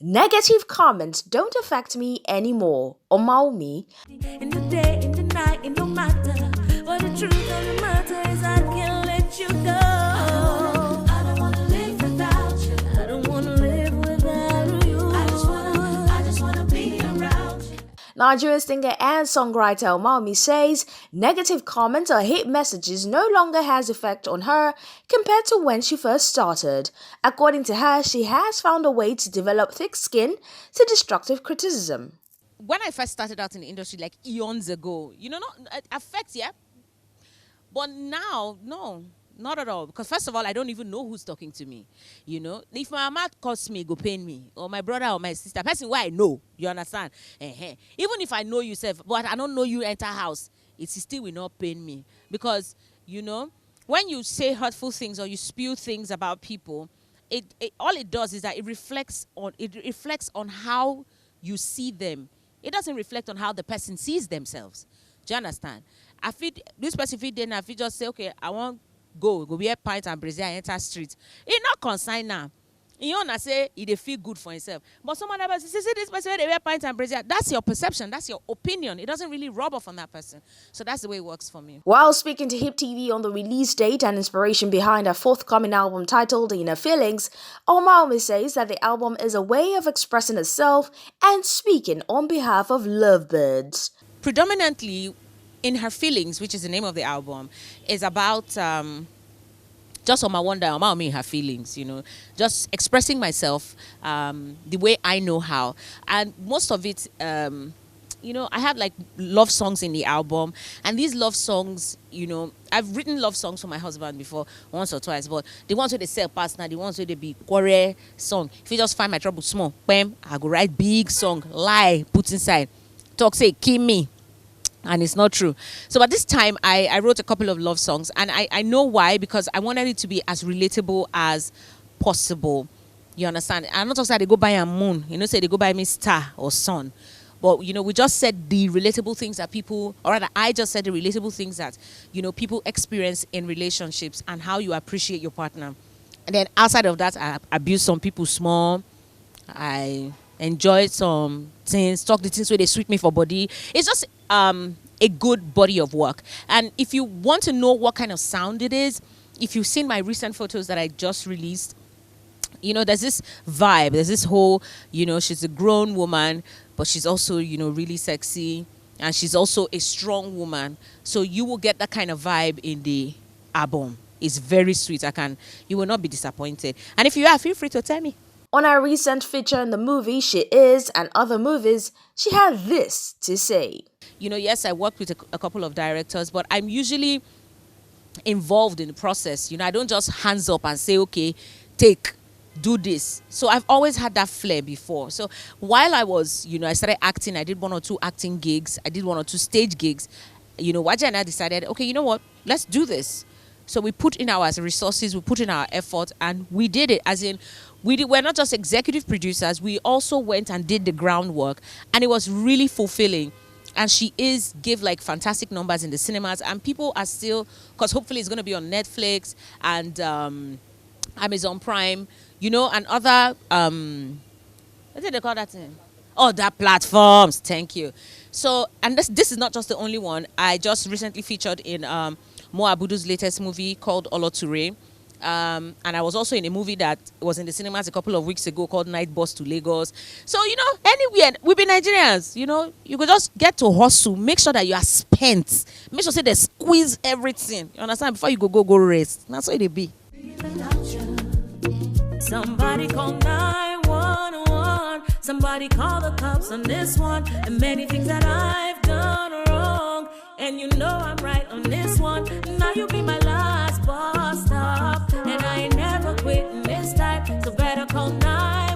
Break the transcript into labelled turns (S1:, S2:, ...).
S1: Negative comments don't affect me anymore. Omawumi.
S2: In the day, in the night, it don't matter. But the truth of the matter is I can't let you go. I don't wanna live without you. I don't wanna live without you. I just wanna be around you.
S1: Nigerian singer and songwriter Omawumi says negative comments or hate messages no longer has effect on her compared to when she first started. According to her, she has found a way to develop thick skin to destructive criticism.
S3: When I first started out in the industry, like eons ago, it affects, yeah. But now, no, not at all. Because first of all, I don't even know who's talking to me. If my mama calls me, go pain me, or my brother or my sister, person who I know, you understand? Even if I know you, but I don't know you enter house, it still will not pain me. Because, when you say hurtful things or you spew things about people, all it does is that it reflects on how you see them. It doesn't reflect on how the person sees themselves. Do you understand? This person then I just say, okay, I want go be a pint and Brazil enter street. It not consign now. You wanna say it feel good for himself. But someone else says, see this person they wear pint and Brazil. That's your perception, that's your opinion. It doesn't really rub off on that person. So that's the way it works for me.
S1: While speaking to HipTv on the release date and inspiration behind her forthcoming album titled Inner Feelings, Omawumi says that the album is a way of expressing herself and speaking on behalf of lovebirds.
S3: Predominantly, In Her Feelings, which is the name of the album, is about just on my wonder, Omawumi in her feelings, just expressing myself the way I know how. And most of it, I have like love songs in the album. And these love songs, I've written love songs for my husband before, once or twice, but the ones where they sell past now, the ones where they be quarrel song. If you just find my trouble small, bam, I go write big song, lie, put inside, talk, say, kill me. And it's not true. So at this time, I wrote a couple of love songs. And I know why, because I wanted it to be as relatable as possible. You understand? I'm not talking about they go buy a moon. Say they go buy me star or sun. But, we just said the relatable things that people, or rather, I just said the relatable things that, people experience in relationships and how you appreciate your partner. And then outside of that, I abuse some people small. I enjoy some things, talk the things where they sweet me for body. It's just a good body of work. And if you want to know what kind of sound it is, if you've seen my recent photos that I just released, there's this vibe, there's this whole, she's a grown woman, but she's also, really sexy, and she's also a strong woman. So you will get that kind of vibe in the album. It's very sweet. You will not be disappointed. And if you are, feel free to tell me.
S1: On her recent feature in the movie She Is and other movies, she had this to say.
S3: Yes, I work with a couple of directors, but I'm usually involved in the process. I don't just hands up and say, okay, do this. So I've always had that flair before. So while I was, I started acting, I did 1 or 2 acting gigs, I did 1 or 2 stage gigs. Waja and I decided, okay, you know what, let's do this. So we put in our resources, we put in our effort, and we did it. As in, we're not just executive producers, we also went and did the groundwork, and it was really fulfilling. And She Is gave like fantastic numbers in the cinemas, and people are still, because hopefully it's going to be on Netflix and Amazon Prime, and other, what did they call that thing? Other platforms. Thank you. So, and this is not just the only one. I just recently featured in Mo Abudu's latest movie called Oloture. And I was also in a movie that was in the cinemas a couple of weeks ago called Night Bus to Lagos. So, anywhere, we be Nigerians, you could just get to hustle. Make sure that you are spent. Make sure they squeeze everything. You understand? Before you go rest. That's what it be.
S2: Somebody call 911. Somebody call the cops on this one. And many things that I've done wrong. And I'm right on this one. Now you be my last bus stop. And I ain't never quitting this time. So better call 911.